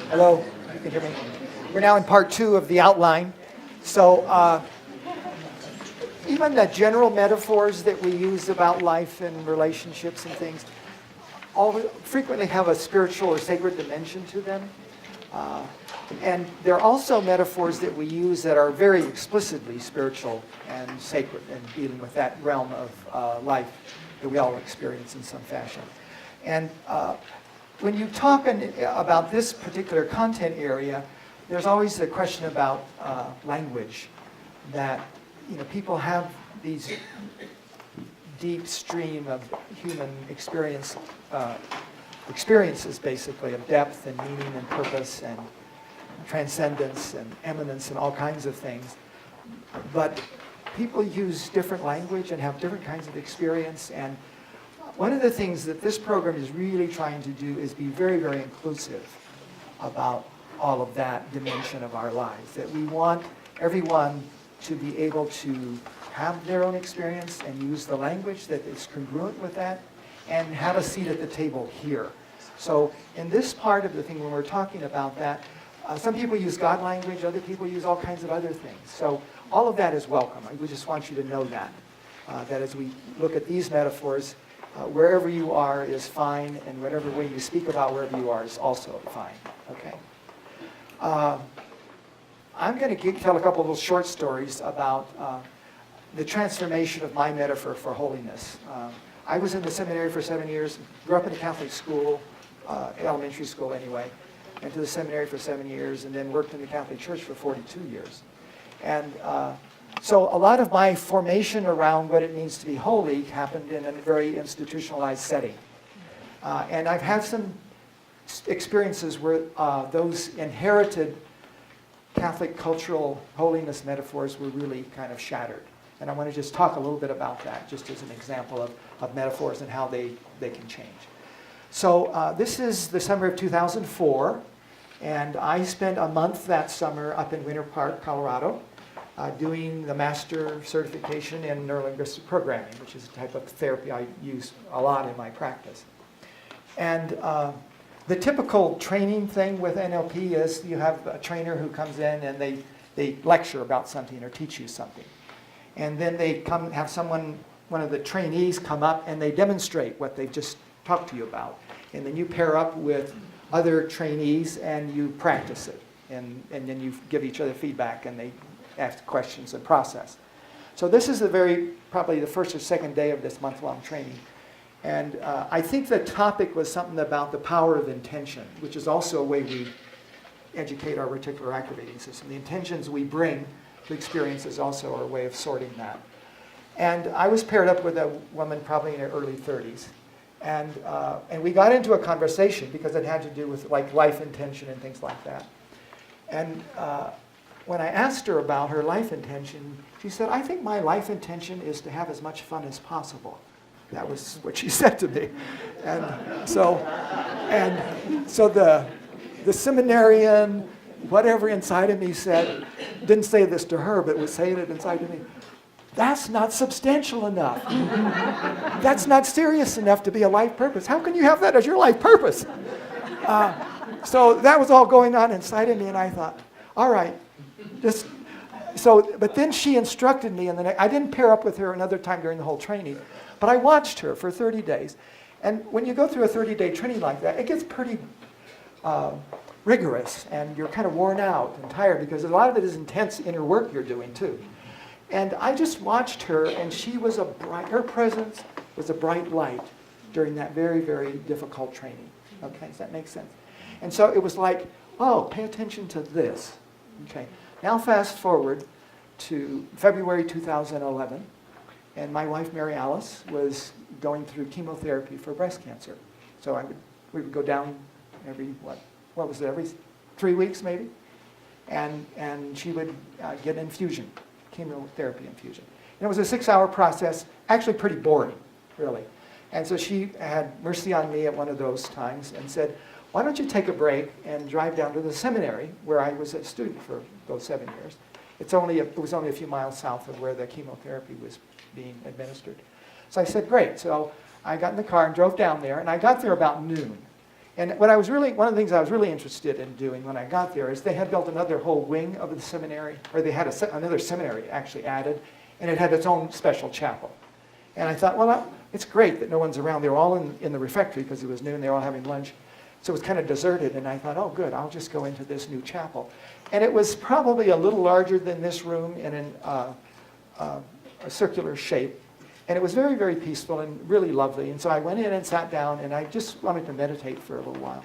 Hello, you can hear me? We're now in part 2 of the outline. So even the general metaphors that we use about life and relationships and things all frequently have a spiritual or sacred dimension to them. And there are also metaphors that we use that are very explicitly spiritual and sacred and dealing with that realm of life that we all experience in some fashion. And when you talk about this particular content area, there's always the question about language, that people have these deep stream of human experiences basically of depth and meaning and purpose and transcendence and eminence and all kinds of things. But people use different language and have different kinds of experience, and one of the things that this program is really trying to do is be very, very inclusive about all of that dimension of our lives. That we want everyone to be able to have their own experience and use the language that is congruent with that and have a seat at the table here. So in this part of the thing, when we're talking about that, some people use God language, other people use all kinds of other things. So all of that is welcome. We just want you to know that as we look at these metaphors, wherever you are is fine, and whatever way you speak about wherever you are is also fine. Okay. I'm going to tell a couple of little short stories about the transformation of my metaphor for holiness. I was in the seminary for 7 years, grew up in a Catholic school, elementary school anyway, went to the seminary for 7 years, and then worked in the Catholic Church for 42 years. And so a lot of my formation around what it means to be holy happened in a very institutionalized setting. And I've had some experiences where those inherited Catholic cultural holiness metaphors were really kind of shattered. And I want to just talk a little bit about that, just as an example of metaphors and how they can change. So this is the summer of 2004, and I spent a month that summer up in Winter Park, Colorado, doing the master certification in neurolinguistic programming, which is a type of therapy I use a lot in my practice. And the typical training thing with NLP is you have a trainer who comes in and they lecture about something or teach you something. And then they come have one of the trainees come up and they demonstrate what they've just talked to you about. And then you pair up with other trainees and you practice it. And then you give each other feedback and they ask questions and process. So this is probably the first or second day of this month-long training. And I think the topic was something about the power of intention, which is also a way we educate our reticular activating system. The intentions we bring to experience is also our way of sorting that. And I was paired up with a woman probably in her early 30s. And we got into a conversation because it had to do with like life intention and things like that. And when I asked her about her life intention, she said, "I think my life intention is to have as much fun as possible." That was what she said to me. And so the seminarian, whatever inside of me said, didn't say this to her, but was saying it inside of me. That's not substantial enough. That's not serious enough to be a life purpose. How can you have that as your life purpose? So that was all going on inside of me, and I thought, all right. But then she instructed me, and I didn't pair up with her another time during the whole training, but I watched her for 30 days. And when you go through a 30-day training like that, it gets pretty rigorous, and you're kind of worn out and tired because a lot of it is intense inner work you're doing too. And I just watched her, and her presence was a bright light during that very, very difficult training. Okay, does that make sense? And so it was like, oh, pay attention to this. Okay, now fast forward to February 2011, and my wife, Mary Alice, was going through chemotherapy for breast cancer. So we would go down every, every 3 weeks maybe? And she would get an infusion. Chemotherapy infusion. And it was a 6-hour process, actually pretty boring, really. And so she had mercy on me at one of those times and said, "Why don't you take a break and drive down to the seminary where I was a student for those 7 years. It was only a few miles south of where the chemotherapy was being administered." So I said, great. So I got in the car and drove down there, and I got there about noon. And one of the things I was really interested in doing when I got there is they had built another whole wing of the seminary, or they had another seminary actually added, and it had its own special chapel. And I thought, well, it's great that no one's around. They were all in the refectory because it was noon. They were all having lunch. So it was kind of deserted, and I thought, oh, good, I'll just go into this new chapel. And it was probably a little larger than this room in a circular shape. And it was very, very peaceful and really lovely. And so I went in and sat down, and I just wanted to meditate for a little while.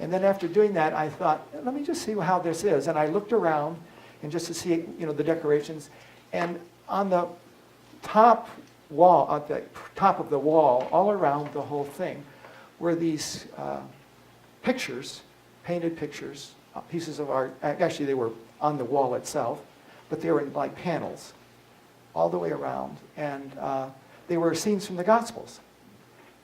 And then after doing that, I thought, let me just see how this is. And I looked around, and just to see, the decorations. And on the top wall, at the top of the wall, all around the whole thing, were these pictures, painted pictures, pieces of art. Actually, they were on the wall itself, but they were in like panels all the way around. And they were scenes from the Gospels.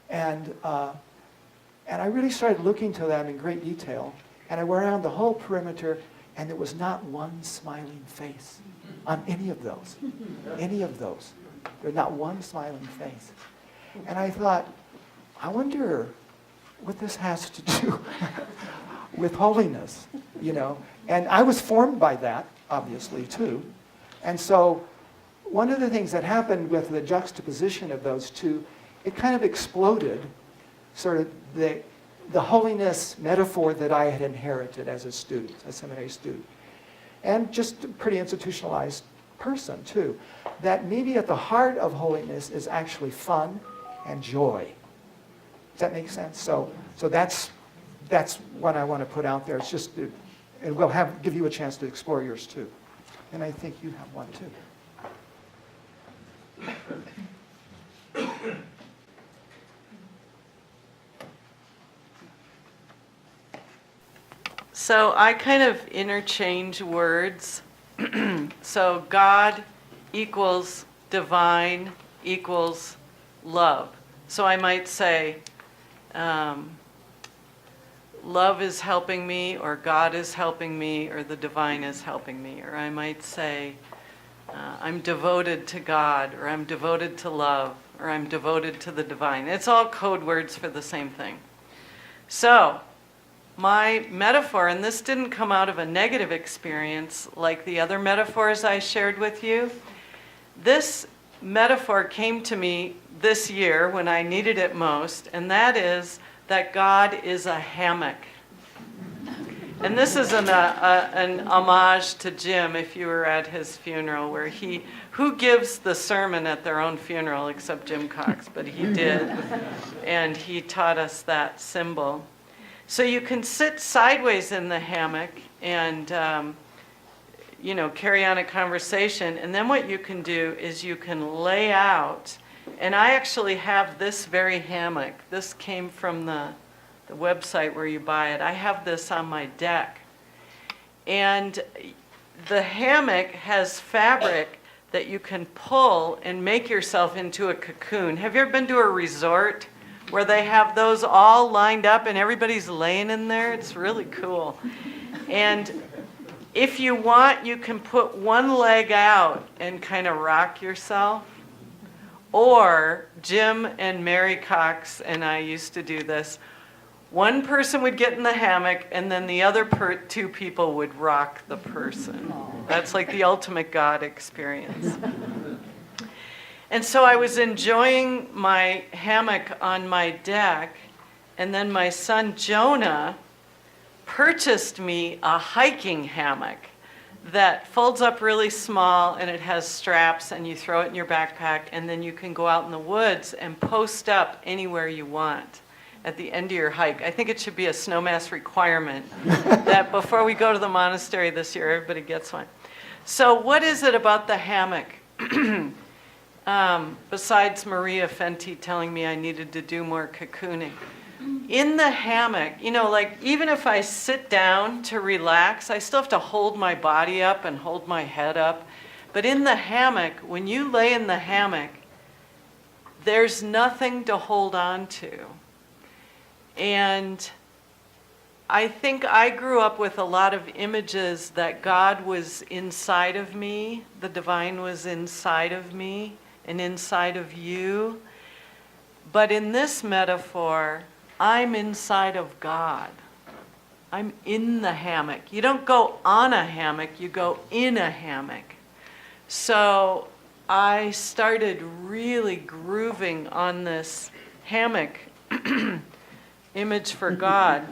And I really started looking to them in great detail. And I went around the whole perimeter, and there was not one smiling face on any of those. Any of those. There's not one smiling face. And I thought, I wonder what this has to do with holiness, And I was formed by that, obviously, too. And so one of the things that happened with the juxtaposition of those two, it kind of exploded sort of the holiness metaphor that I had inherited as a student, a seminary student. And just a pretty institutionalized person, too. That maybe at the heart of holiness is actually fun and joy. Does that make sense? So that's what I want to put out there. It's just, and we'll give you a chance to explore yours too. And I think you have one too. So I kind of interchange words. So God equals divine equals love. So I might say, love is helping me, or God is helping me, or the divine is helping me. Or I might say, I'm devoted to God, or I'm devoted to love, or I'm devoted to the divine. It's all code words for the same thing. So my metaphor, and this didn't come out of a negative experience like the other metaphors I shared with you. This metaphor came to me this year when I needed it most, and that is that God is a hammock. And this is an homage to Jim, if you were at his funeral, where who gives the sermon at their own funeral except Jim Cox, but he did, and he taught us that symbol. So you can sit sideways in the hammock and carry on a conversation. And then what you can do is you can lay out. And I actually have this very hammock. This came from the website where you buy it. I have this on my deck. And the hammock has fabric that you can pull and make yourself into a cocoon. Have you ever been to a resort where they have those all lined up and everybody's laying in there? It's really cool. And if you want, you can put one leg out and kind of rock yourself. Or Jim and Mary Cox and I used to do this. One person would get in the hammock, and then the other two people would rock the person. That's like the ultimate God experience. And so I was enjoying my hammock on my deck, and then my son Jonah purchased me a hiking hammock that folds up really small, and it has straps, and you throw it in your backpack, and then you can go out in the woods and post up anywhere you want at the end of your hike. I think it should be a snowmass requirement that before we go to the monastery this year, everybody gets one. So what is it about the hammock? Besides Maria Fenty telling me I needed to do more cocooning. In the hammock, even if I sit down to relax, I still have to hold my body up and hold my head up. But in the hammock, when you lay in the hammock, there's nothing to hold on to. And I think I grew up with a lot of images that God was inside of me, the divine was inside of me and inside of you. But in this metaphor, I'm inside of God. I'm in the hammock. You don't go on a hammock, you go in a hammock. So I started really grooving on this hammock image for God.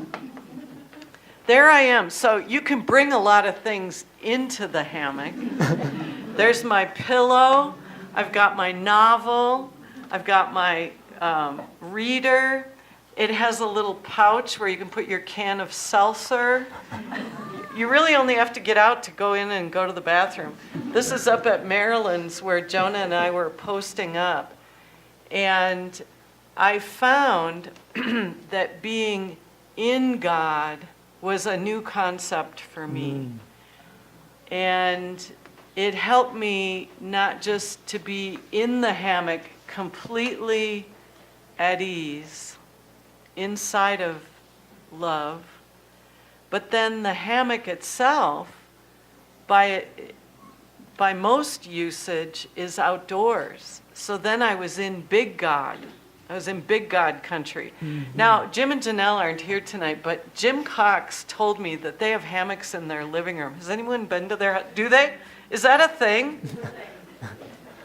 There I am. So you can bring a lot of things into the hammock. There's my pillow. I've got my novel. I've got my reader. It has a little pouch where you can put your can of seltzer. You really only have to get out to go in and go to the bathroom. This is up at Maryland's where Jonah and I were posting up. And I found that being in God was a new concept for me. And it helped me not just to be in the hammock completely at ease, inside of love, but then the hammock itself, by most usage, is outdoors. So then I was in big God. I was in big God country. Now, Jim and Janelle aren't here tonight, but Jim Cox told me that they have hammocks in their living room. Has anyone been to their, do they? Is that a thing?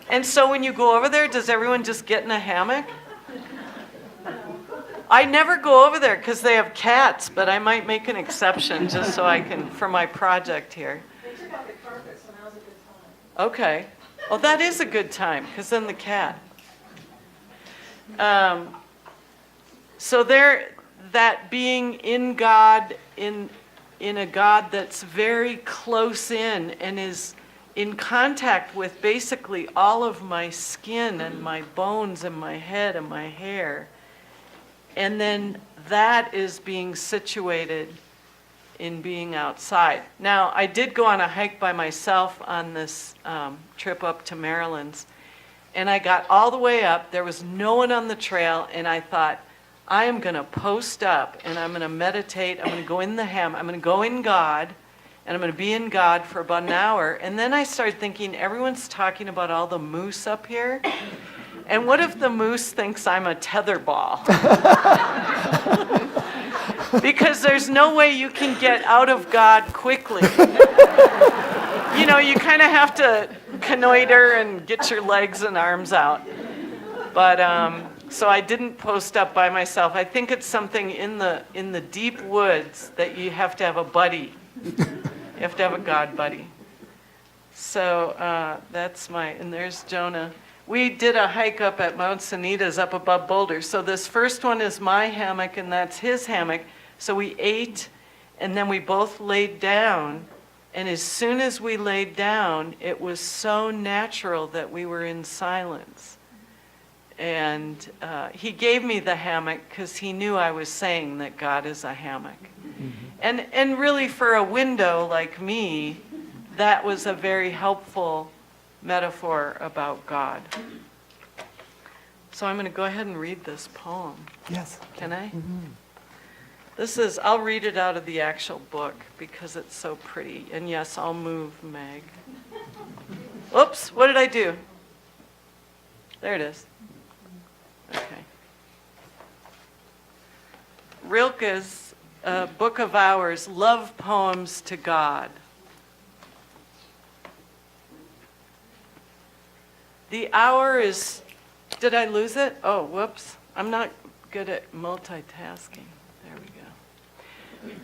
And so when you go over there, does everyone just get in a hammock? I never go over there because they have cats, but I might make an exception just so I can, for my project here. They took out the carpet, so now's a good time. Okay. Well, that is a good time, because then the cat. So there, that being in God, in a God that's very close in and is in contact with basically all of my skin and my bones and my head and my hair. And then that is being situated in being outside. Now, I did go on a hike by myself on this trip up to Maryland's, and I got all the way up. There was no one on the trail, and I thought, I am going to post up, and I'm going to meditate. I'm going to go in the hammock. I'm going to go in God, and I'm going to be in God for about an hour. And then I started thinking, everyone's talking about all the moose up here. And what if the moose thinks I'm a tetherball? Because there's no way you can get out of God quickly. You know, you kind of have to connoiter and get your legs and arms out. But so I didn't post up by myself. I think it's something in the deep woods that you have to have a buddy. You have to have a God buddy. So that's and there's Jonah. We did a hike up at Mount Sanitas up above Boulder. So this first one is my hammock and that's his hammock. So we ate and then we both laid down. And as soon as we laid down, it was so natural that we were in silence. And he gave me the hammock because he knew I was saying that God is a hammock. And really for a window like me, that was a very helpful metaphor about God. So I'm going to go ahead and read this poem. Yes. Can I? This is, I'll read it out of the actual book because it's so pretty. And yes, I'll move, Meg. Oops, what did I do? There it is. Okay. Rilke's Book of Hours, Love Poems to God. The hour is, did I lose it? Oh, whoops. I'm not good at multitasking. There we go.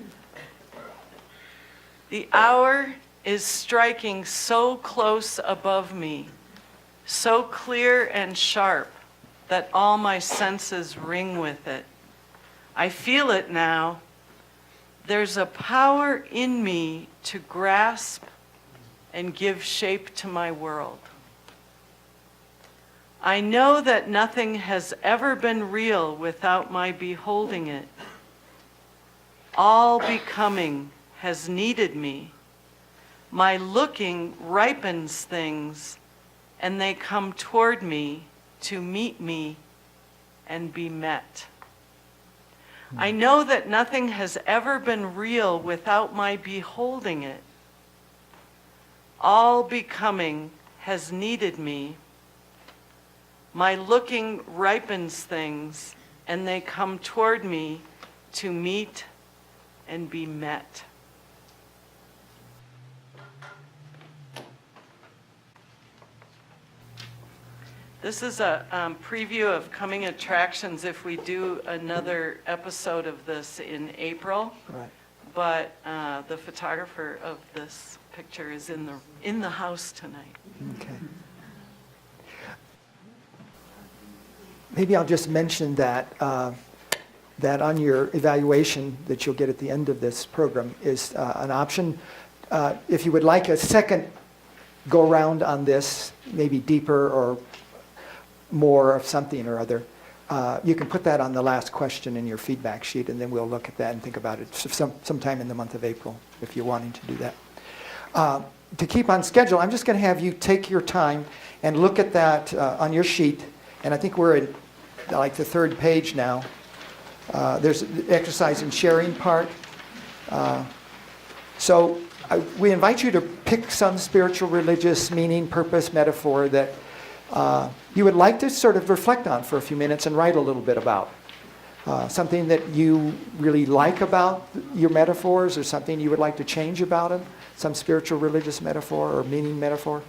The hour is striking so close above me, so clear and sharp that all my senses ring with it. I feel it now. There's a power in me to grasp and give shape to my world. I know that nothing has ever been real without my beholding it. All becoming has needed me. My looking ripens things, and they come toward me to meet me and be met. I know that nothing has ever been real without my beholding it. All becoming has needed me. My looking ripens things, and they come toward me to meet and be met. This is a preview of coming attractions if we do another episode of this in April. Right. But the photographer of this picture is in the house tonight. Okay. Maybe I'll just mention that that on your evaluation that you'll get at the end of this program is an option. If you would like a second go around on this, maybe deeper or more of something or other, you can put that on the last question in your feedback sheet, and then we'll look at that and think about it sometime in the month of April if you're wanting to do that. To keep on schedule, I'm just going to have you take your time and look at that on your sheet, and I think we're in like the third page now. There's the exercise and sharing part. So we invite you to pick some spiritual, religious meaning, purpose, metaphor that you would like to sort of reflect on for a few minutes and write a little bit about. Something that you really like about your metaphors, or something you would like to change about them, some spiritual, religious metaphor or meaning metaphor.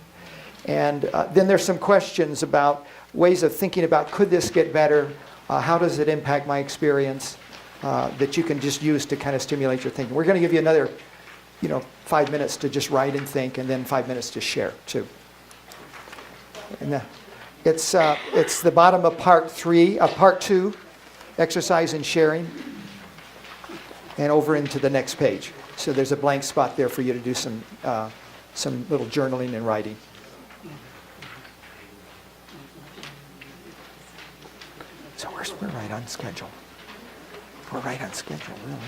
And then there's some questions about ways of thinking about, could this get better? How does it impact my experience? That you can just use to kind of stimulate your thinking. We're going to give you another 5 minutes to just write and think, and then 5 minutes to share too. And it's the bottom of part 2, exercise and sharing, and over into the next page. So there's a blank spot there for you to do some little journaling and writing. So we're right on schedule. We're right on schedule, really.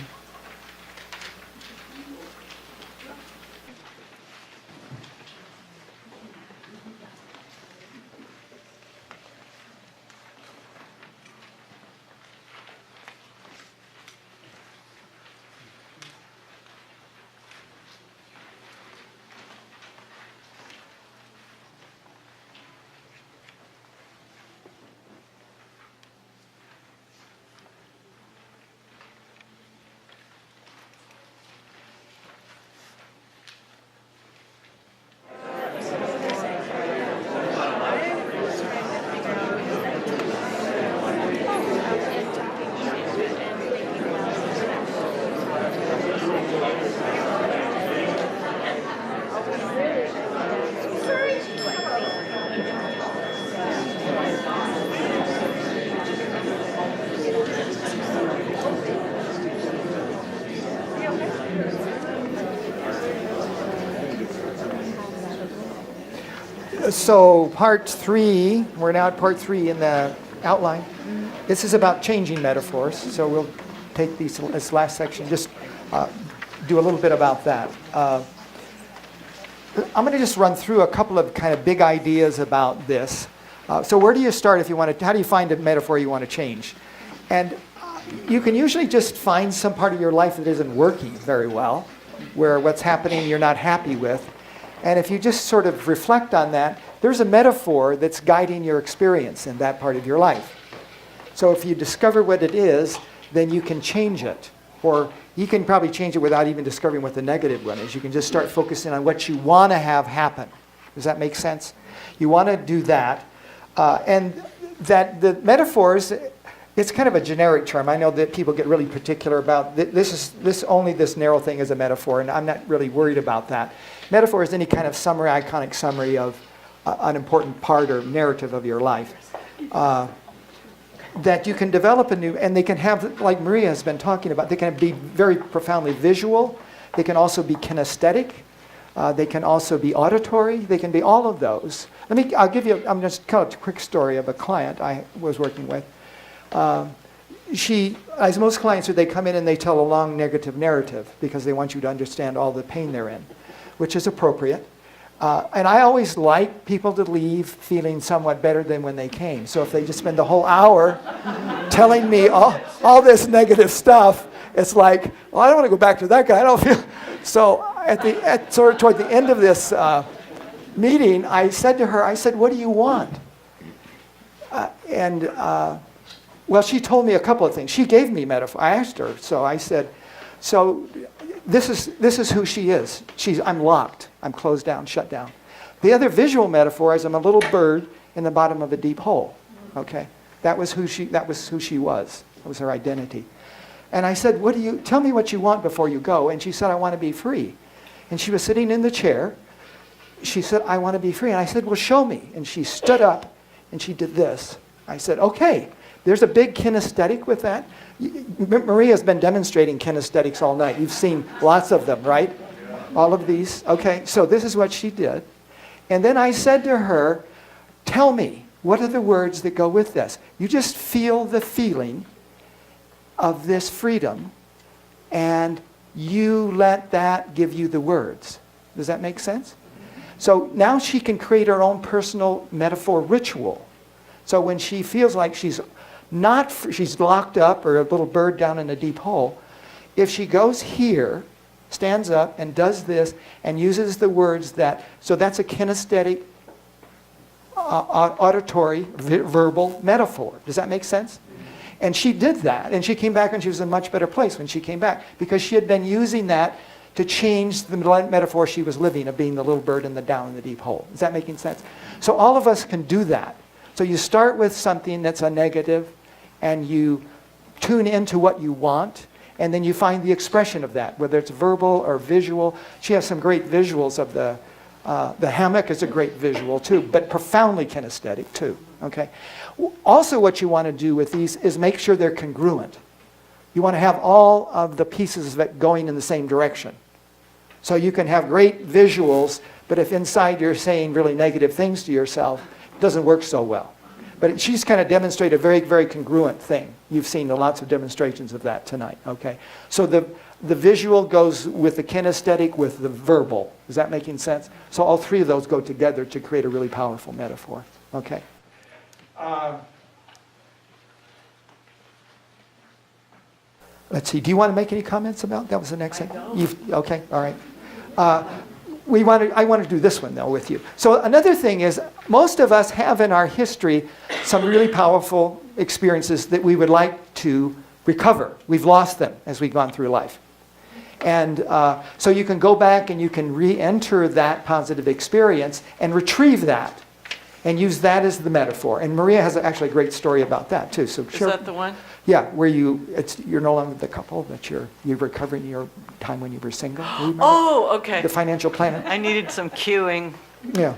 So part 3, we're now at part 3 in the outline. This is about changing metaphors. So we'll take this last section, just do a little bit about that. I'm going to just run through a couple of kind of big ideas about this. So where do you start if you want to, how do you find a metaphor you want to change? And you can usually just find some part of your life that isn't working very well, where what's happening you're not happy with. And if you just sort of reflect on that, there's a metaphor that's guiding your experience in that part of your life. So if you discover what it is, then you can change it. Or you can probably change it without even discovering what the negative one is. You can just start focusing on what you want to have happen. Does that make sense? You want to do that. And that the metaphors, it's kind of a generic term. I know that people get really particular about only this narrow thing is a metaphor, and I'm not really worried about that. Metaphor is any kind of summary, iconic summary of an important part or narrative of your life. That you can develop and they can have, like Maria has been talking about, they can be very profoundly visual. They can also be kinesthetic. They can also be auditory. They can be all of those. I'm just tell a quick story of a client I was working with. She, as most clients do, they come in and they tell a long negative narrative because they want you to understand all the pain they're in, which is appropriate. And I always like people to leave feeling somewhat better than when they came. So if they just spend the whole hour telling me all this negative stuff, it's like, well, I don't want to go back to that guy. I don't feel. So toward the end of this meeting, I said to her, what do you want? And Well, she told me a couple of things. She gave me metaphor. I asked her, so I said, so this is who she is. I'm locked. I'm closed down, shut down. The other visual metaphor is I'm a little bird in the bottom of a deep hole. Okay, that was who she was. That was her identity. And I said, tell me what you want before you go. And she said, I want to be free. And she was sitting in the chair. She said, I want to be free. And I said, well, show me. And she stood up and she did this. I said, okay. There's a big kinesthetic with that. Maria's been demonstrating kinesthetics all night. You've seen lots of them, right? All of these. Okay, so this is what she did. And then I said to her, tell me, what are the words that go with this? You just feel the feeling of this freedom, and you let that give you the words. Does that make sense? So now she can create her own personal metaphor ritual. So when she feels like she's locked up or a little bird down in a deep hole, if she goes here, stands up and does this and uses the words so that's a kinesthetic, auditory, verbal metaphor. Does that make sense? And she did that, and she came back and she was in a much better place when she came back because she had been using that to change the metaphor she was living of being the little bird down in the deep hole. Is that making sense? So all of us can do that. So you start with something that's a negative, and you tune into what you want, and then you find the expression of that, whether it's verbal or visual. She has some great visuals of the hammock is a great visual too, but profoundly kinesthetic too. Okay. Also, what you want to do with these is make sure they're congruent. You want to have all of the pieces of it going in the same direction. So you can have great visuals, but if inside you're saying really negative things to yourself, it doesn't work so well. But she's kind of demonstrated a very, very congruent thing. You've seen lots of demonstrations of that tonight. Okay. So the visual goes with the kinesthetic with the verbal. Is that making sense? So all three of those go together to create a really powerful metaphor. Okay. Let's see. Do you want to make any comments about that? Was the next thing? Okay. All right. I want to do this one though with you. So another thing is, most of us have in our history some really powerful experiences that we would like to recover. We've lost them as we've gone through life. And so you can go back and you can re-enter that positive experience and retrieve that and use that as the metaphor. And Maria has actually a great story about that too. So Is that the one? Yeah, where you're no longer the couple, but you're recovering your time when you were single. Oh, okay. The financial planner. I needed some cueing. Yeah.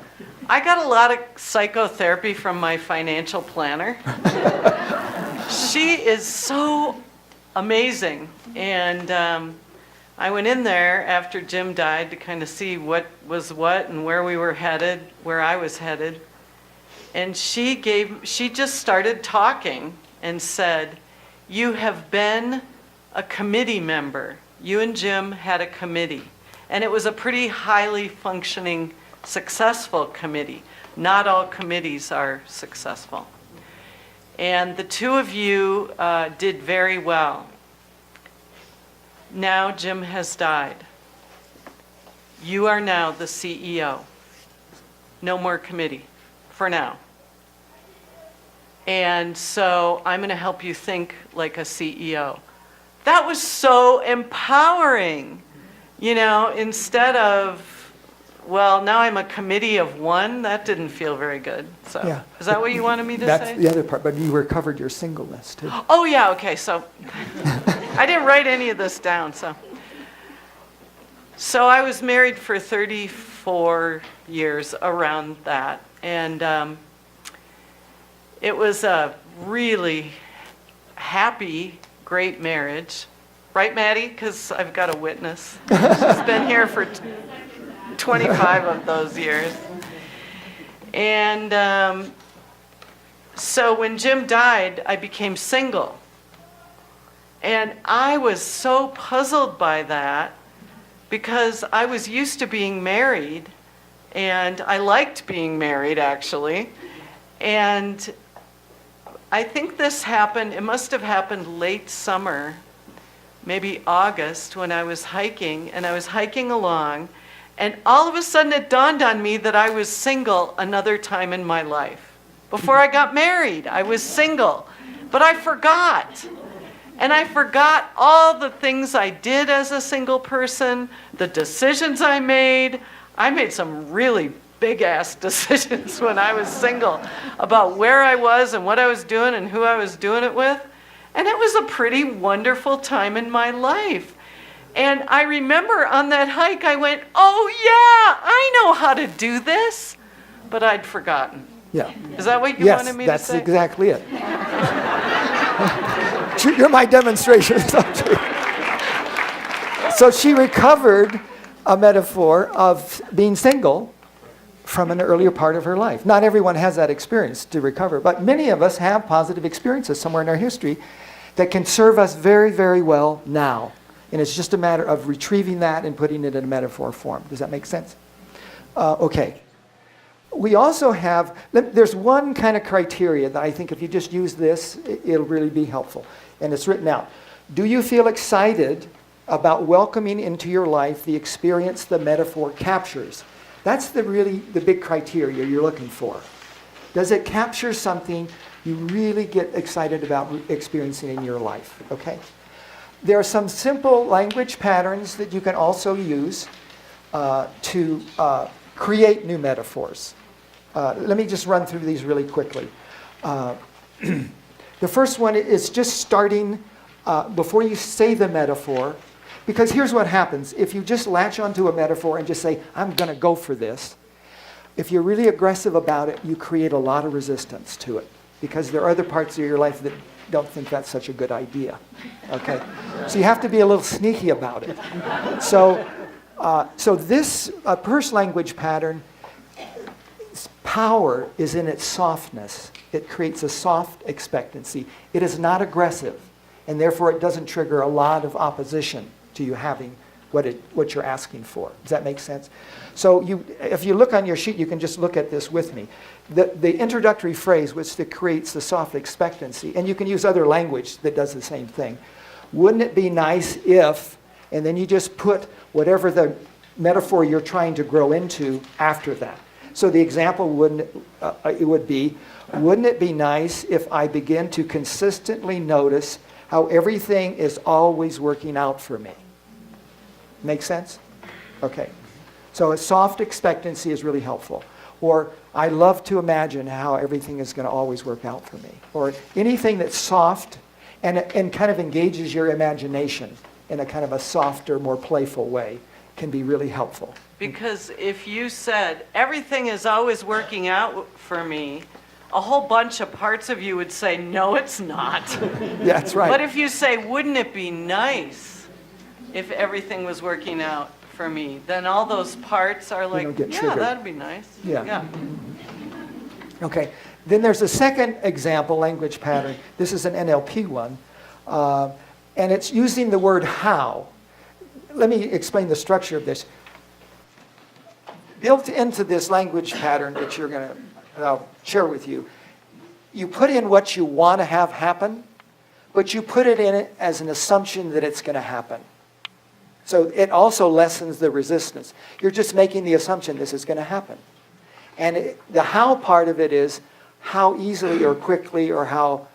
I got a lot of psychotherapy from my financial planner. She is so amazing. And I went in there after Jim died to kind of see what was what and where we were headed, where I was headed. And she just started talking and said, you have been a committee member. You and Jim had a committee. And it was a pretty highly functioning, successful committee. Not all committees are successful. And the two of you did very well. Now Jim has died. You are now the CEO. No more committee, for now. And so I'm going to help you think like a CEO. That was so empowering. You know, instead of, well, now I'm a committee of one, that didn't feel very good. So Yeah. Is that what you wanted me to say? That's the other part, but you recovered your singleness too. Oh, yeah, okay, so I didn't write any of this down, so. So I was married for 34 years around that, and it was a really happy, great marriage. Right, Maddie? Because I've got a witness. She's been here for 25 of those years. And so when Jim died, I became single. And I was so puzzled by that because I was used to being married, and I liked being married, actually. And I think this happened, it must have happened late summer, maybe August, when I was hiking, and I was hiking along, and all of a sudden it dawned on me that I was single another time in my life. Before I got married, I was single. But I forgot. And I forgot all the things I did as a single person, the decisions I made. I made some really big-ass decisions when I was single about where I was and what I was doing and who I was doing it with. And it was a pretty wonderful time in my life. And I remember on that hike, I went, oh yeah, I know how to do this. But I'd forgotten. Yeah. Is that what you Yes, wanted me to say? that's exactly it. You're my demonstration. So she recovered a metaphor of being single from an earlier part of her life. Not everyone has that experience to recover, but many of us have positive experiences somewhere in our history that can serve us very, very well now. And it's just a matter of retrieving that and putting it in a metaphor form. Does that make sense? Okay. We also have, there's one kind of criteria that I think if you just use this, it'll really be helpful. And it's written out. Do you feel excited about welcoming into your life the experience the metaphor captures? That's the big criteria you're looking for. Does it capture something you really get excited about experiencing in your life? Okay? There are some simple language patterns that you can also use to create new metaphors. Let me just run through these really quickly. The first one is just starting before you say the metaphor, because here's what happens. If you just latch onto a metaphor and just say, I'm going to go for this, if you're really aggressive about it, you create a lot of resistance to it, because there are other parts of your life that don't think that's such a good idea. Okay? So you have to be a little sneaky about it. So this purse language pattern, power is in its softness. It creates a soft expectancy. It is not aggressive, and therefore it doesn't trigger a lot of opposition to you having what you're asking for. Does that make sense? So if you look on your sheet, you can just look at this with me. The introductory phrase, which creates the soft expectancy, and you can use other language that does the same thing. Wouldn't it be nice if, and then you just put whatever the metaphor you're trying to grow into after that. So the example would be, wouldn't it be nice if I begin to consistently notice how everything is always working out for me? Make sense? Okay. So a soft expectancy is really helpful. Or I love to imagine how everything is going to always work out for me. Or anything that's soft and kind of engages your imagination in a kind of a softer, more playful way can be really helpful. Because if you said, everything is always working out for me, a whole bunch of parts of you would say, no, it's not. Yeah, that's right. But if you say, wouldn't it be nice if everything was working out for me, then all those parts are like, get yeah, triggered. that'd be nice. Yeah. Okay. Then there's a second example language pattern. This is an NLP one. And it's using the word how. Let me explain the structure of this. Built into this language pattern that you're going to share with you, you put in what you want to have happen, but you put it in it as an assumption that it's going to happen. So it also lessens the resistance. You're just making the assumption this is going to happen. And the how part of it is how easily or quickly or how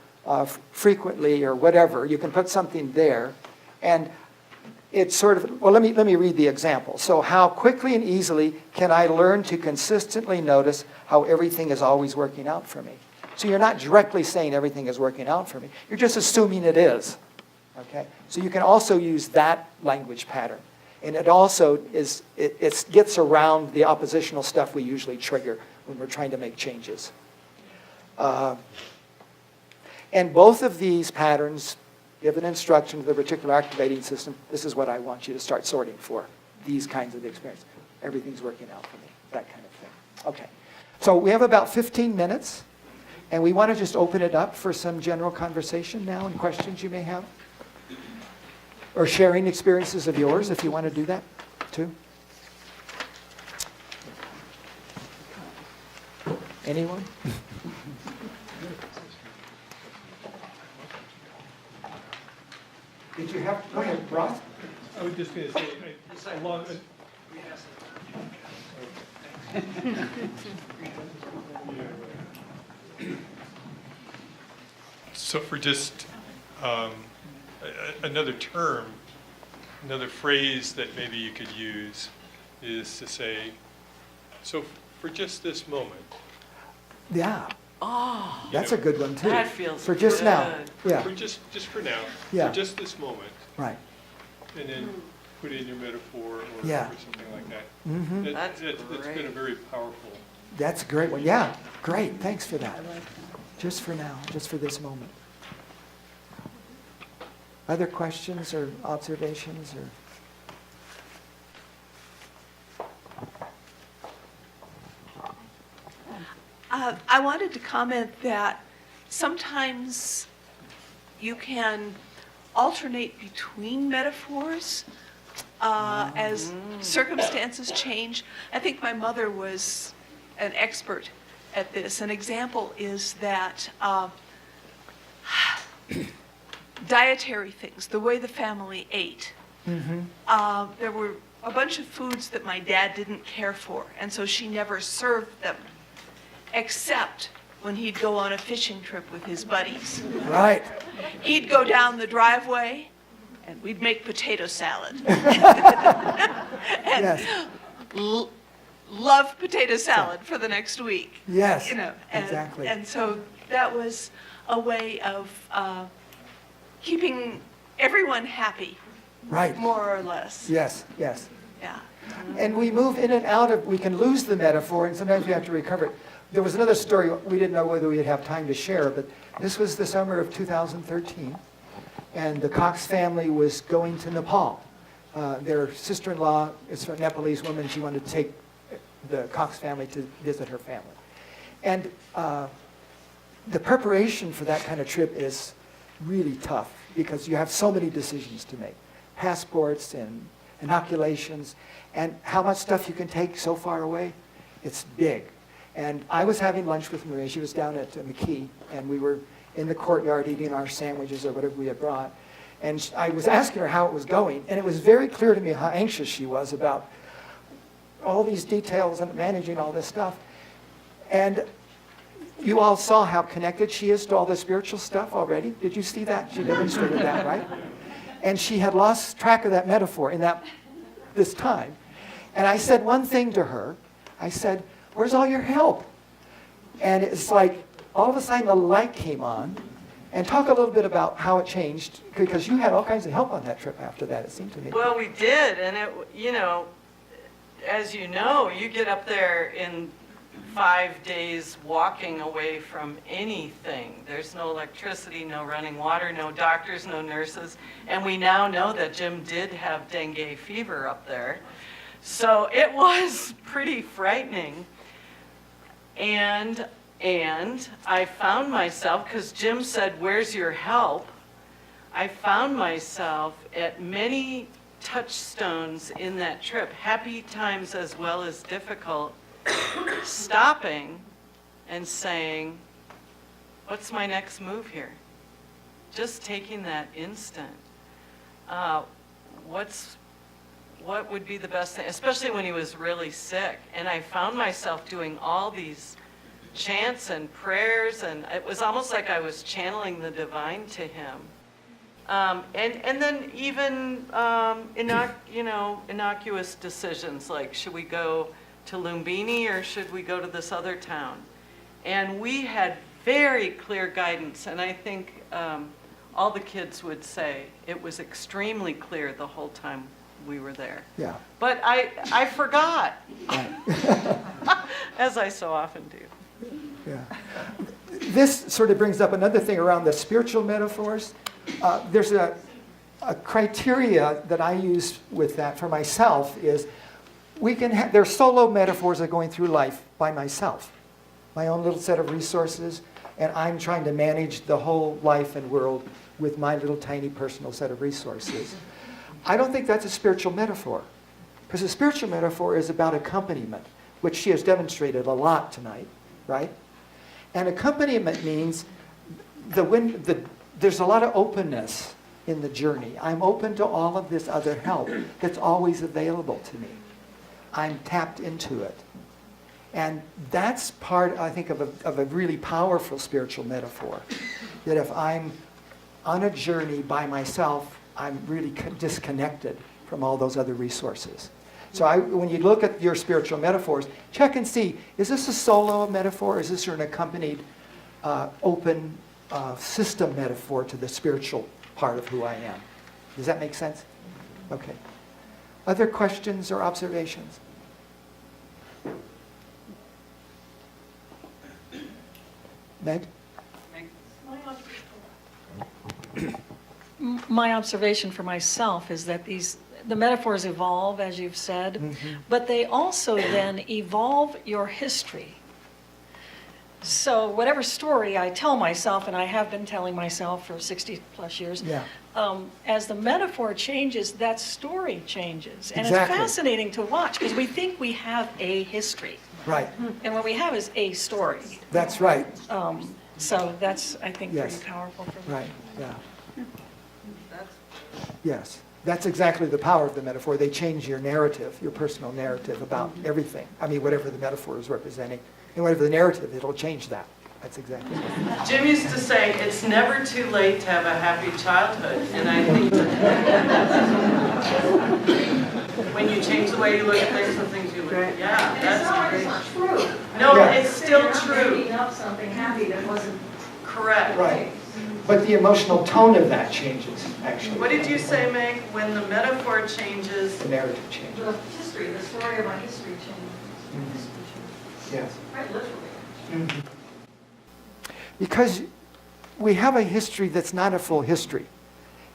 frequently or whatever. You can put something there. And it's sort of, well, let me read the example. So how quickly and easily can I learn to consistently notice how everything is always working out for me? So you're not directly saying everything is working out for me. You're just assuming it is. Okay? So you can also use that language pattern. And it also it gets around the oppositional stuff we usually trigger when we're trying to make changes. And both of these patterns give an instruction to the reticular activating system. This is what I want you to start sorting for. These kinds of experiences. Everything's working out for me. That kind of thing. Okay. So we have about 15 minutes. And we want to just open it up for some general conversation now and questions you may have. Or sharing experiences of yours if you want to do that too. Anyone? Did you have, go ahead, Ross? I was just going to say, along, So for just another term, another phrase that maybe you could use is to say, so for just this moment. Yeah, Oh, that's a good one too. that feels For just now, good. yeah, For just for now. Yeah. For just this moment. right. And then put in your metaphor or Yeah. something like that. Mm-hmm. That's It's been a great. very powerful. That's a great one. Yeah, great. Thanks for that. Just for now, just for this moment. Other questions or observations or? I wanted to comment that sometimes you can alternate between metaphors as circumstances change. I think my mother was an expert at this. An example is that dietary things, the way the family ate. There were a bunch of foods that my dad didn't care for, and so she never served them, except when he'd go on a fishing trip with his buddies. Right. He'd go down the driveway, and we'd make potato salad. And Yes. love potato salad for the next week. Yes, You know, and, exactly. and so that was a way of keeping everyone happy, Right. more or less. Yes, yes. Yeah. And we move in and out of, we can lose the metaphor and sometimes we have to recover it. There was another story, we didn't know whether we'd have time to share, but this was the summer of 2013. And the Cox family was going to Nepal. Their sister-in-law is a Nepalese woman. She wanted to take the Cox family to visit her family. And the preparation for that kind of trip is really tough because you have so many decisions to make. Passports and inoculations and how much stuff you can take so far away. It's big. And I was having lunch with Maria. She was down at McKee, and we were in the courtyard eating our sandwiches or whatever we had brought. And I was asking her how it was going, and it was very clear to me how anxious she was about all these details and managing all this stuff. And you all saw how connected she is to all the spiritual stuff already. Did you see that? She demonstrated that, right? And she had lost track of that metaphor in this time. And I said one thing to her. I said, "Where's all your help?" And it's like all of a sudden the light came on. And talk a little bit about how it changed, because you had all kinds of help on that trip after that, it seemed to me. Well, we did, and it, as you know, you get up there in 5 days walking away from anything. There's no electricity, no running water, no doctors, no nurses, and we now know that Jim did have dengue fever up there. So it was pretty frightening. And I found myself, because Jim said, "Where's your help?" I found myself at many touchstones in that trip, happy times as well as difficult, stopping and saying, "What's my next move here?" Just taking that instant. What would be the best thing, especially when he was really sick. And I found myself doing all these chants and prayers, and it was almost like I was channeling the divine to him. And then even innocuous decisions like, should we go to Lumbini or should we go to this other town? And we had very clear guidance, and I think all the kids would say it was extremely clear the whole time we were there. Yeah. But I forgot, Right. as I so often do. Yeah. This sort of brings up another thing around the spiritual metaphors. There's a criteria that I use with that for myself is there's solo metaphors of going through life by myself, my own little set of resources, and I'm trying to manage the whole life and world with my little tiny personal set of resources. I don't think that's a spiritual metaphor, because a spiritual metaphor is about accompaniment, which she has demonstrated a lot tonight, right? And accompaniment means there's a lot of openness in the journey. I'm open to all of this other help that's always available to me. I'm tapped into it. And that's part, I think, of a really powerful spiritual metaphor. That if I'm on a journey by myself, I'm really disconnected from all those other resources. So when you look at your spiritual metaphors, check and see, is this a solo metaphor? Is this an accompanied open system metaphor to the spiritual part of who I am? Does that make sense? Okay. Other questions or observations? Meg? My observation for myself is that the metaphors evolve, as you've said, but they also then evolve your history. So whatever story I tell myself, and I have been telling myself for 60 plus years, Yeah. As the metaphor changes, that story changes. And Exactly. it's fascinating to watch because we think we have a history. Right. And what we have is a story. That's right. So that's, I think, Yes. pretty powerful for me. Right, yeah. Yes, that's exactly the power of the metaphor. They change your narrative, your personal narrative about everything. I mean, whatever the metaphor is representing. And whatever the narrative, it'll change that. That's exactly it. Jim used to say, it's never too late to have a happy childhood, and I think when you change the way you look at things, the things you look at, yeah, that's It's not true. No, Yeah. it's still You're true. making up something happy that wasn't. Correct. Right. But the emotional tone of that changes, actually. What did you say, Meg? When the metaphor changes, The narrative changes. The history, the story of our history changes. Yes. Quite literally. Because we have a history that's not a full history.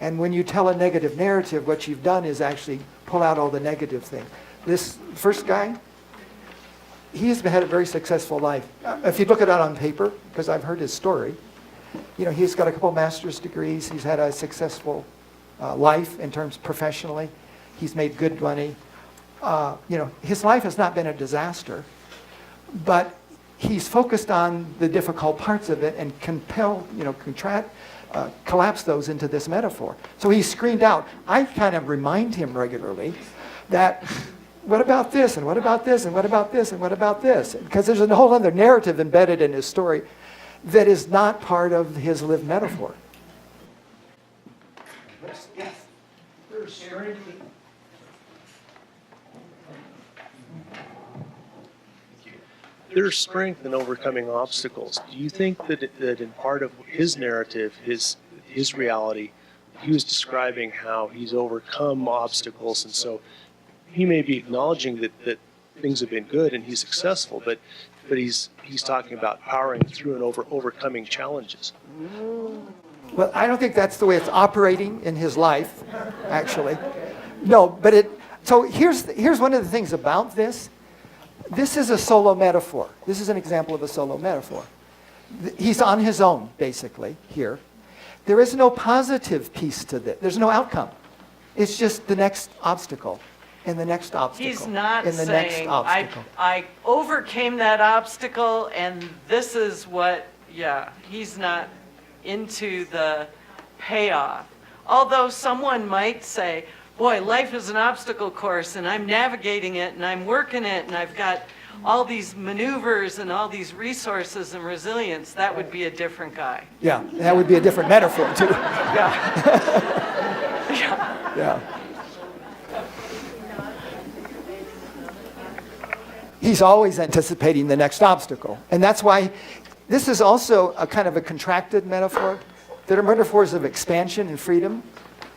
And when you tell a negative narrative, what you've done is actually pull out all the negative things. This first guy, he's had a very successful life. If you look at it on paper, because I've heard his story, you know, he's got a couple master's degrees. He's had a successful life in terms professionally. He's made good money. You know, his life has not been a disaster, but he's focused on the difficult parts of it and collapse those into this metaphor. So he's screened out. I kind of remind him regularly that, what about this, and what about this, and what about this, and what about this? Because there's a whole other narrative embedded in his story that is not part of his lived metaphor. There's strength in overcoming obstacles. Do you think that in part of his narrative, his reality, he was describing how he's overcome obstacles, and so he may be acknowledging that things have been good and he's successful, but he's talking about powering through and overcoming challenges. Well, I don't think that's the way it's operating in his life, actually. No, but so here's one of the things about this. This is a solo metaphor. This is an example of a solo metaphor. He's on his own, basically, here. There is no positive piece to this. There's no outcome. It's just the next obstacle, and the next obstacle, he's not and the next saying, obstacle. I overcame that obstacle, and this is what, yeah, he's not into the payoff. Although someone might say, boy, life is an obstacle course, and I'm navigating it, and I'm working it, and I've got all these maneuvers and all these resources and resilience. That would be a different guy. Yeah, that would be a different metaphor, too. Yeah. Yeah. He's always anticipating the next obstacle. And that's why this is also a kind of a contracted metaphor. There are metaphors of expansion and freedom,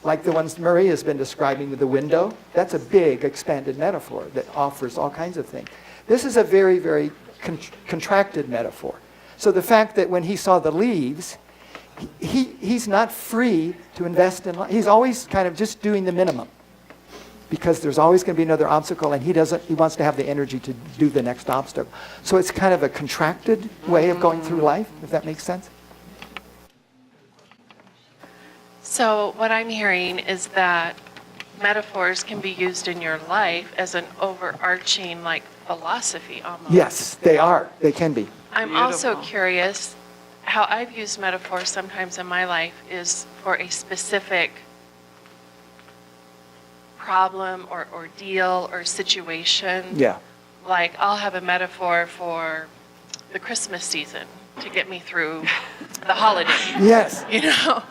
like the ones Marie has been describing with the window. That's a big expanded metaphor that offers all kinds of things. This is a very, very contracted metaphor. So the fact that when he saw the leaves, he's not free to invest in life. He's always kind of just doing the minimum, because there's always going to be another obstacle, and he wants to have the energy to do the next obstacle. So it's kind of a contracted way of going through life, if that makes sense. So what I'm hearing is that metaphors can be used in your life as an overarching like philosophy almost. Yes, they are. They can be. I'm also Beautiful. curious how I've used metaphors sometimes in my life is for a specific problem or ordeal or situation. Yeah. Like, I'll have a metaphor for the Christmas season to get me through the holiday, Yes. you know?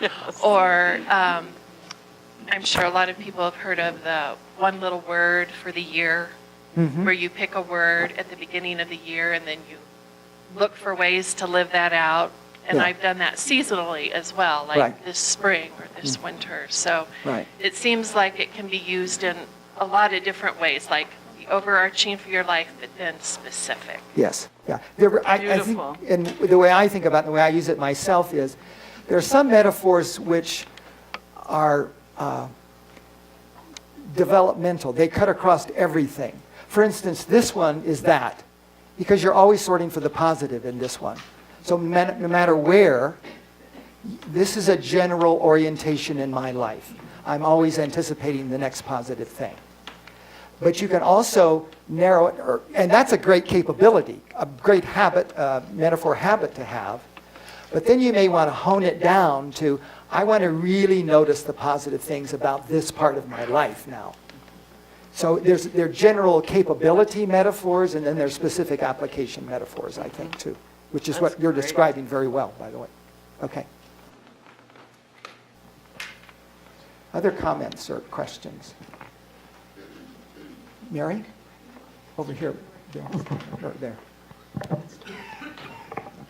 Or I'm sure a lot of people have heard of the one little word for the year, where you pick a word at the beginning of the year and then you look for ways to live that out. And Yeah. I've done that seasonally as well, like Right. this spring or this winter. So Right. it seems like it can be used in a lot of different ways, like the overarching for your life, but then specific. Yes, yeah. I think, Beautiful. and the way I think about it, the way I use it myself is, there are some metaphors which are developmental. They cut across everything. For instance, this one is that, because you're always sorting for the positive in this one. So no matter where, this is a general orientation in my life. I'm always anticipating the next positive thing. But you can also narrow it, and that's a great capability, a great habit, metaphor habit to have. But then you may want to hone it down to, I want to really notice the positive things about this part of my life now. So there are general capability metaphors, and then there's specific application metaphors, I think, too, which is what That's you're great. describing very well, by the way. Okay. Other comments or questions? Mary? Over here. There.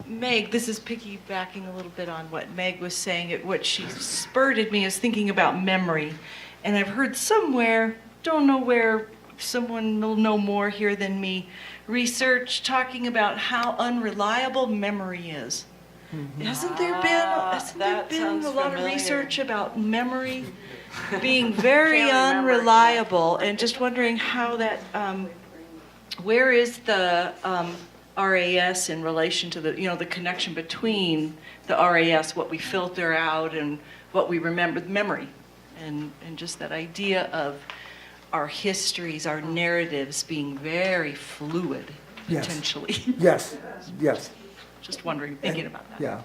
Meg, this is piggybacking a little bit on what Meg was saying. What she spurred me is thinking about memory. And I've heard somewhere, don't know where, someone will know more here than me, research talking about how unreliable memory is. Hasn't there that been sounds a lot of familiar. research about memory being very Can't remember. unreliable? And just wondering how that, where is the RAS in relation to the, the connection between the RAS, what we filter out and what we remember, memory, and just that idea of our histories, our narratives being very fluid, Yes. potentially. Yes, yes, Just wondering, thinking about that. yeah.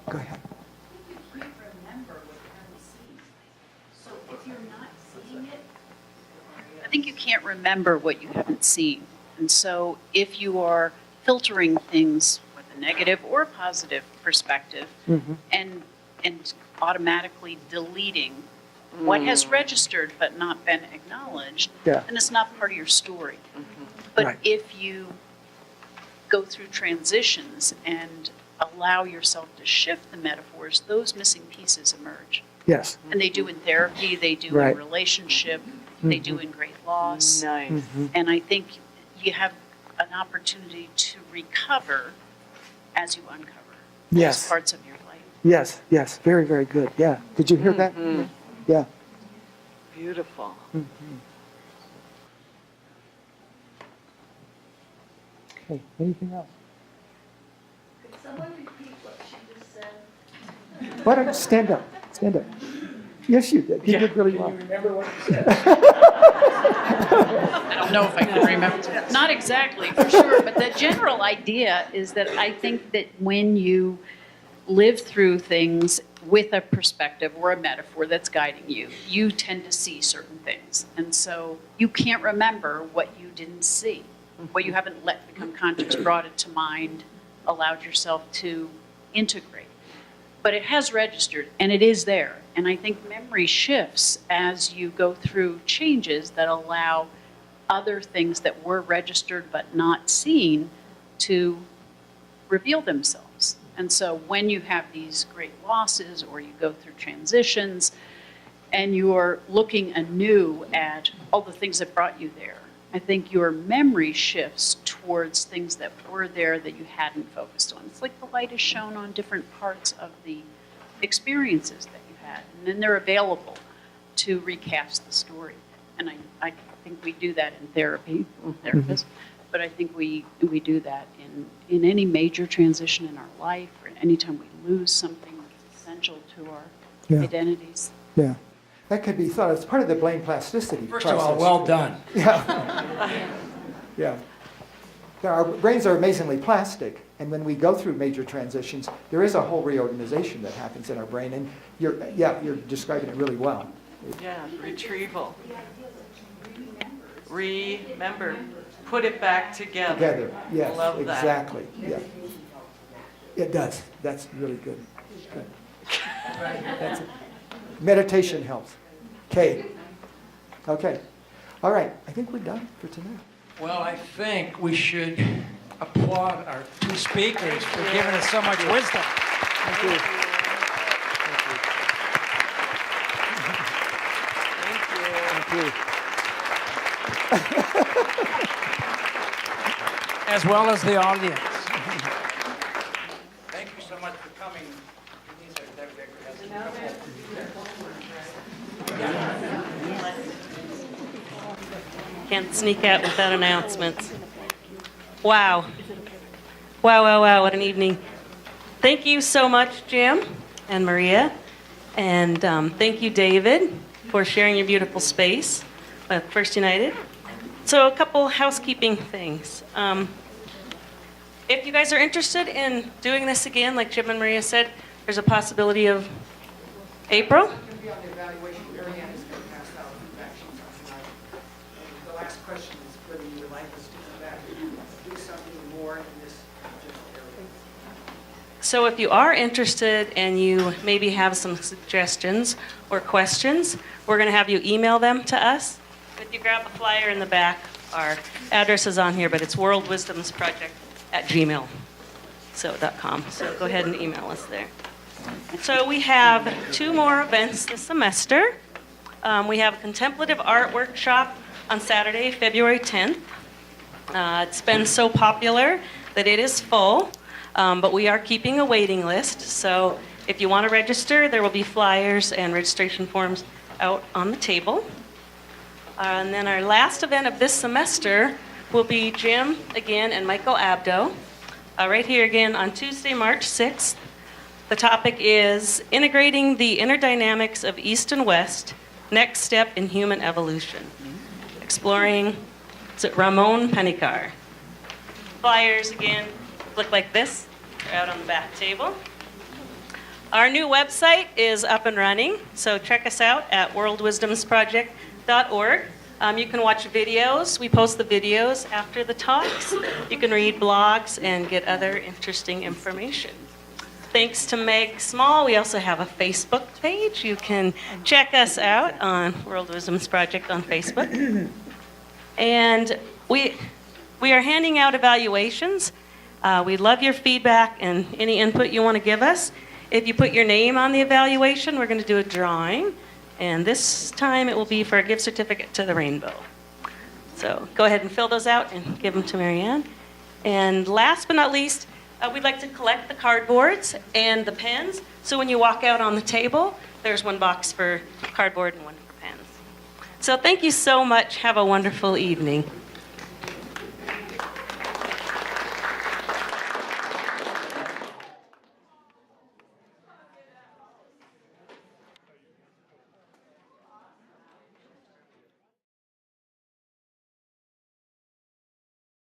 Go ahead. You can't remember what you haven't seen. So if you're not seeing it, I think you can't remember what you haven't seen. And so if you are filtering things with a negative or a positive perspective and automatically deleting what has registered but not been acknowledged, Yeah. then it's not part of your story. But Right. if you go through transitions and allow yourself to shift the metaphors, those missing pieces emerge. Yes. And they do in therapy, they do Right. in relationship, they do in great loss. Nice. And I think you have an opportunity to recover as you uncover Yes. those parts of your life. Yes, yes, very, very good. Yeah. Did you hear that? Yeah. Beautiful. Okay, anything else? Could someone repeat what she just said? Why don't you stand up? Stand up. Yes, you did. You did really well. I don't know if I can remember. Not exactly, for sure, but the general idea is that I think that when you live through things with a perspective or a metaphor that's guiding you, you tend to see certain things. And so you can't remember what you didn't see, what you haven't let become conscious, brought it to mind, allowed yourself to integrate. But it has registered, and it is there. And I think memory shifts as you go through changes that allow other things that were registered but not seen to reveal themselves. And so when you have these great losses or you go through transitions and you're looking anew at all the things that brought you there, I think your memory shifts towards things that were there that you hadn't focused on. It's like the light is shown on different parts of the experiences that you had, and then they're available to recast the story. And I think we do that in therapy, therapists, but I think we do that in any major transition in our life, or anytime we lose something that's essential to our identities. Yeah. That could be thought of as part of the brain plasticity First process. of all, well done. Yeah. Yeah. Our brains are amazingly plastic, and when we go through major transitions, there is a whole reorganization that happens in our brain, and you're describing it really well. Yeah, retrieval. The idea that you remembered remember, put it back together. Together, yes, Love that. exactly, yeah. It does, that's really good. Good. That's it. Meditation helps. Okay. Okay. All right, I think we're done for tonight. Well, I think we should applaud our two speakers for giving us so much wisdom. Thank you. As well as the audience. Thank you so much for coming. Can't sneak out without announcements. Wow. Wow, wow, wow, what an evening. Thank you so much, Jim and Maria. And thank you, David, for sharing your beautiful space with First United. So a couple housekeeping things. If you guys are interested in doing this again, like Jim and Maria said, there's a possibility of April. It's going to be on the evaluation. Mary Ann is going to pass out feedback sheets on tonight. And the last question is whether you would like us to come back and do something more in this general area. So if you are interested and you maybe have some suggestions or questions, we're going to have you email them to us. If you grab a flyer in the back, our address is on here, but it's worldwisdomsproject@gmail.com. So go ahead and email us there. So we have 2 more events this semester. We have a contemplative art workshop on Saturday, February 10th. It's been so popular that it is full, but we are keeping a waiting list. So if you want to register, there will be flyers and registration forms out on the table. And then our last event of this semester will be Jim again and Michael Abdo, right here again on Tuesday, March 6th. The topic is Integrating the Inner Dynamics of East and West, Next Step in Human Evolution. Exploring Ramon Panicar. Flyers again look like this. They're out on the back table. Our new website is up and running, so check us out at worldwisdomsproject.org. You can watch videos. We post the videos after the talks. You can read blogs and get other interesting information. Thanks to Meg Small, we also have a Facebook page. You can check us out on World Wisdoms Project on Facebook. And we are handing out evaluations. We love your feedback and any input you want to give us. If you put your name on the evaluation, we're going to do a drawing. And this time it will be for a gift certificate to the Rainbow. So go ahead and fill those out and give them to Mary Ann. And last but not least, we'd like to collect the cardboards and the pens. So when you walk out on the table, there's one box for cardboard and one for pens. So thank you so much. Have a wonderful evening.